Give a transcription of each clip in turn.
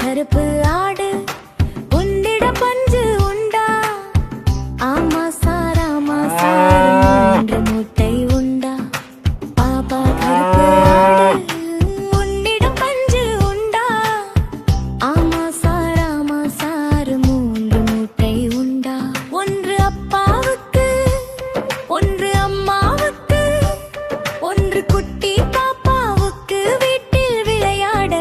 கருப்பு ஆடு உன்னிடம் பஞ்சு உண்டா? ஆமா சார் மூன்று முட்டை உண்டா? பாப்பா கருப்பு ஆடு உன்னிடம் பஞ்சு உண்டா? ஆமா சார் மூன்று முட்டை உண்டா? ஒன்று அப்பாவுக்கு, ஒன்று அம்மாவுக்கு, ஒன்று குட்டி பாப்பாவுக்கு வீட்டில் விளையாட.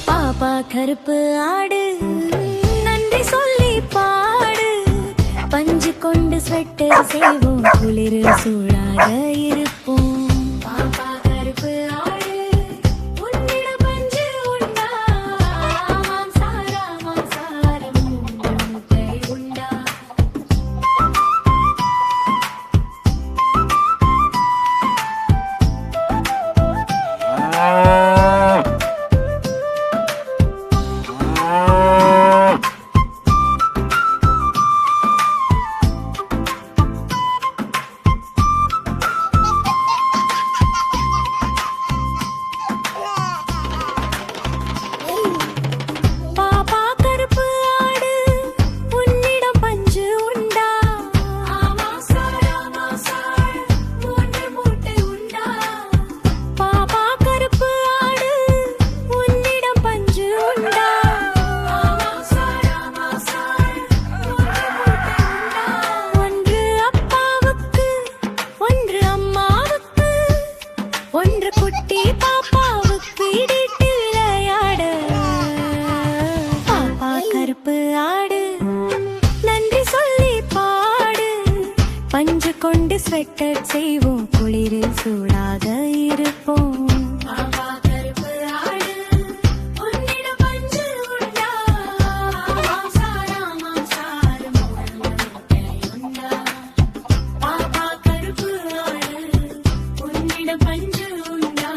பாப்பா கருப்பு ஆடு நன்றி சொல்லி பாடு. பஞ்சு கொண்டு ஸ்வெட்டர் செய்வோம், குளிரில் சூடாக இருப்போம். பாப்பா கருப்பு ஆடு உன்னிடம் பஞ்சு உண்டா? ஆமாம் சார் மூன்று முட்டை உண்டா? ஒன்று குட்டி பாப்பாவுக்கு வீட்டில் விளையாட. பாப்பா கருப்பு ஆடு நன்றி சொல்லி பாடு. பஞ்சு கொண்டு ஸ்வெட்டர் செய்வோம், குளிரில் சூடாக இருப்போம். பாப்பா கருப்பு ஆடு உன்னிடம் பஞ்சு உண்டா? ஆமாம் சார் மூன்று முட்டை உண்டா? பாப்பா கருப்பு ஆடு உன்னிடம் பஞ்சு உண்டா?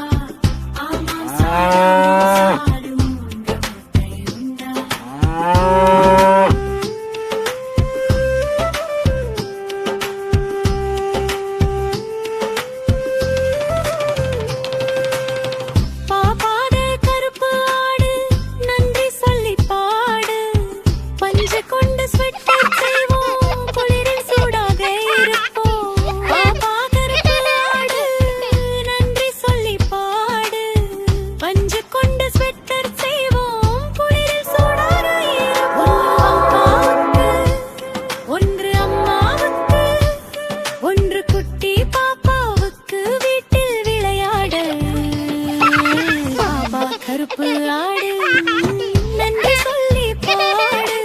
ஆமாம் சார் மூன்று முட்டை உண்டா? பாப்பாத கருப்பு ஆடு நன்றி சொல்லி பாடு. பஞ்சு கொண்டு ஸ்வெட்டர் செய்வோம், குளிரில் சூடாக இருப்போம். பாப்பா கருப்பு ஆடு நன்றி சொல்லி பாடு. பஞ்சு கொண்டு ஸ்வெட்டர் செய்வோம், குளிரில் சூடாக இருப்போம். ஒன்று அம்மாவுக்கு, ஒன்று குட்டி பாப்பாவுக்கு வீட்டில் விளையாட. பாப்பா கருப்பு ஆடு நன்றி சொல்லி பாடு.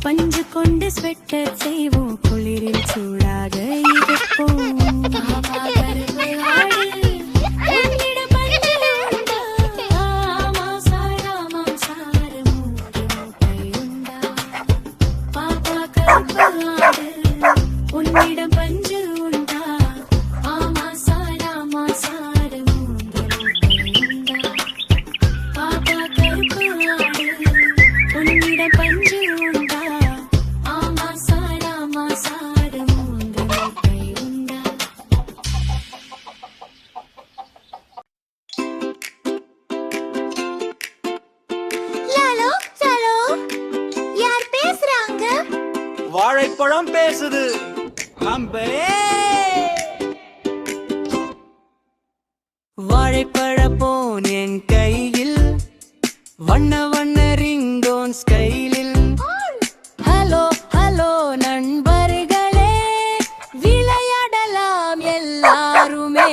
பஞ்சு கொண்டு ஸ்வெட்டர் செய்வோம், குளிரில் சூடாக இருப்போம். பாப்பா கருப்பு ஆடு உன்னிடம் பஞ்சு உண்டா? ஆமாம் சார் மூன்று முட்டை உண்டா? பாப்பா கருப்பு ஆடு உன்னிடம் பஞ்சு உண்டா? ஆமாம் சார் மூன்று முட்டை உண்டா? பாப்பா கருப்பு ஆடு உன்னிடம் பஞ்சு உண்டா? ஆமாம் சார் மூன்று முட்டை உண்டா? லாலோ சாலோ, யார் பேசுறாங்க? வாழைப்பழம் பேசுது. அம்பே வாழைப்பழ போன் என் கையில், வண்ண வண்ண ரிங்டோன் ஸ்கைலில். ஹலோ ஹலோ நண்பர்களே, விளையாடலாம் எல்லாருமே.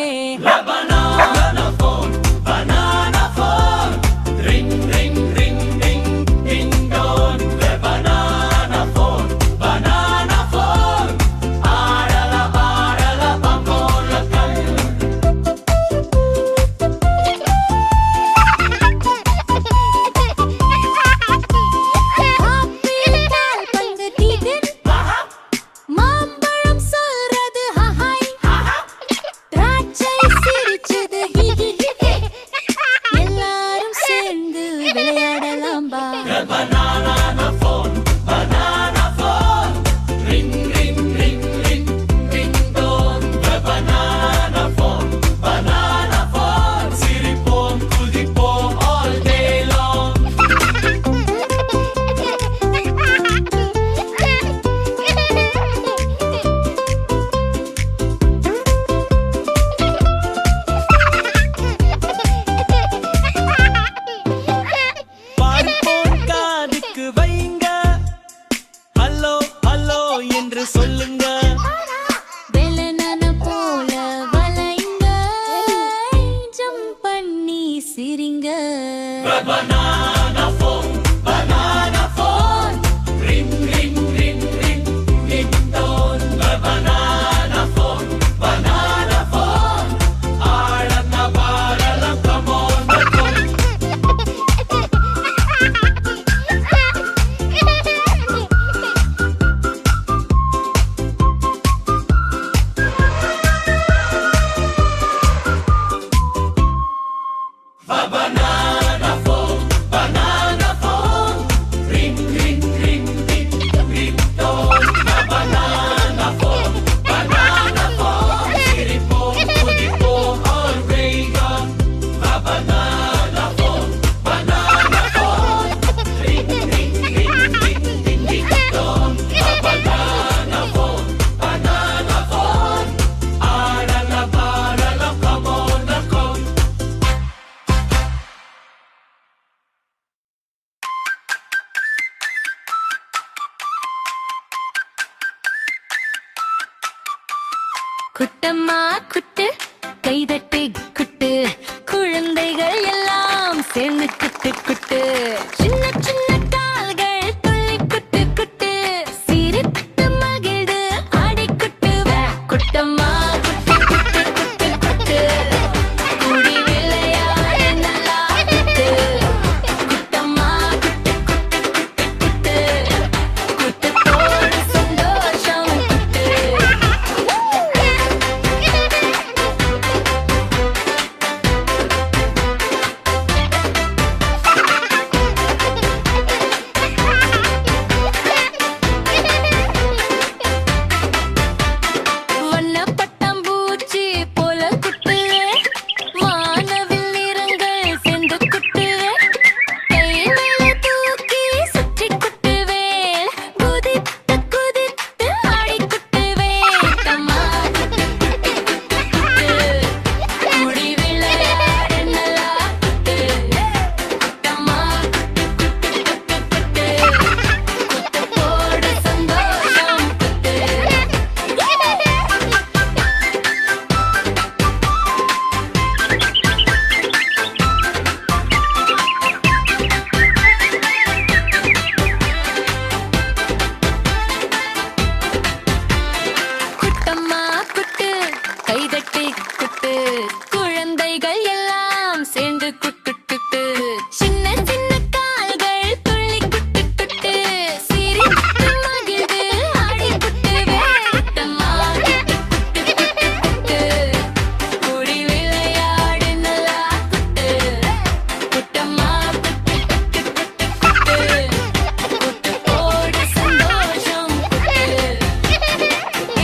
குட்டம்மா குட்டு கைதட்டி குட்டு குழந்தைகள் எல்லாம் சேர்ந்து குட்டு குட்டு சின்ன சின்ன கால்கள் துள்ளி குட்டு குட்டு சிரித்து மகிழ்ந்து ஆடி குட்டுவே குட்டம்மா குட்டு குட்டு குட்டு குட்டு கூடி விளையாடு நல்லா குட்டு குட்டம்மா குட்டு குட்டு குட்டு குட்டு குட்டத்தோடு சந்தோஷம் குட்டு வண்ணப்பட்டாம்பூச்சி போல குட்டுவே வானவில் நிறங்கள் சேர்ந்து குட்டுவே கை மேல தூக்கி சுற்றி குட்டுவே குதித்து குதித்து ஆடி குட்டுவே குட்டம்மா குட்டு குட்டு குட்டு குட்டு கூடி விளையாடு நல்லா குட்டு குட்டம்மா குட்டு குட்டு குட்டு குட்டு குட்டத்தோடு சந்தோஷம் குட்டு குட்டம்மா குட்டு கைதட்டி குட்டு குழந்தைகள் எல்லாம் சேர்ந்து குட்டு குட்டு சின்ன சின்ன கால்கள் துள்ளி குட்டு குட்டு சிரித்து மகிழ்ந்து ஆடி குட்டுவே குட்டம்மா குட்டு குட்டு குட்டு குட்டு கூடி விளையாடு நல்லா குட்டு குட்டம்மா குட்டு குட்டு குட்டு குட்டு குட்டத்தோடு சந்தோஷம் குட்டு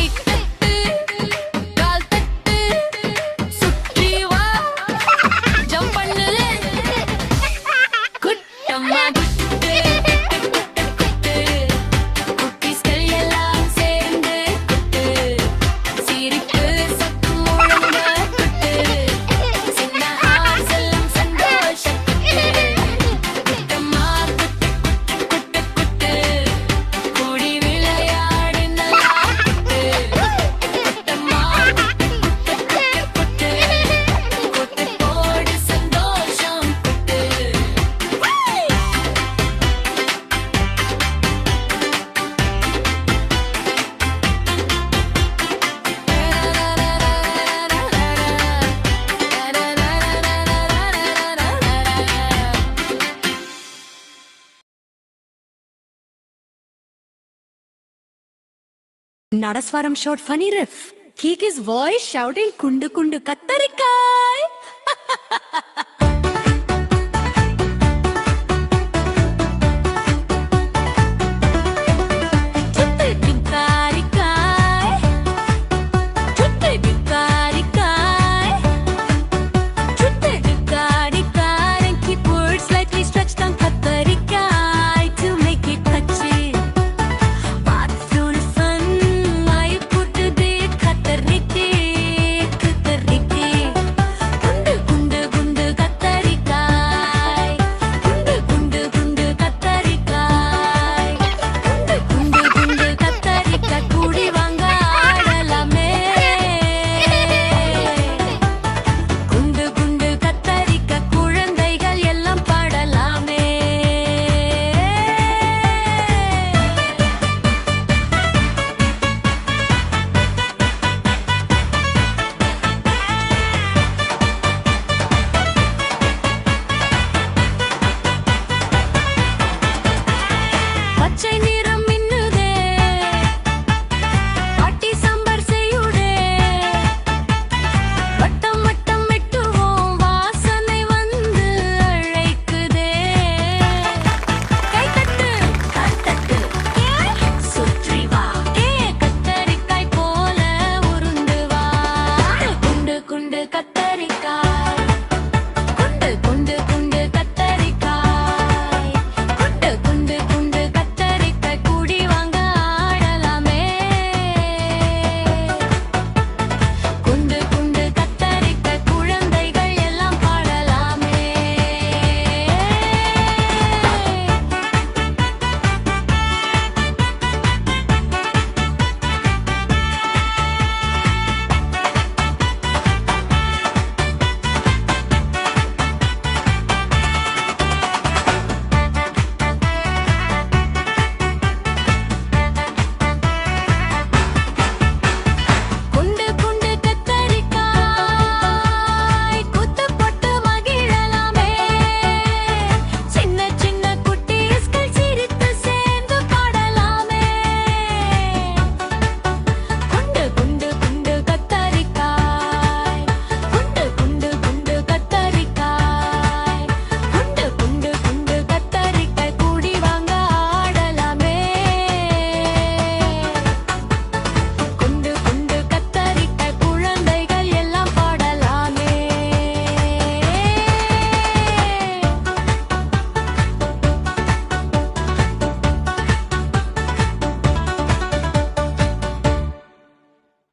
இட்டத்து கால் தட்டு சுற்றி வா ஜம்ப் பண்ணு குட்டம்மா குட்டு குட்டு குட்டு குட்டீஸ்கள் எல்லாம் சேர்ந்து குட்டு சிரிப்பு சத்தம் முழங்க குட்டு சின்ன ஆசையும் சந்தோஷம் குட்டு குட்டம்மா குட்டு குட்டு குட்டு கூடி விளையாடு நல்லா குட்டு குட்டம்மா குட்டு குட்டு குட்டு குட்டத்தோடு சந்தோஷம் good Nadaswaram short funny riff. Kick his voice shouting kundu kundu kattarikkai.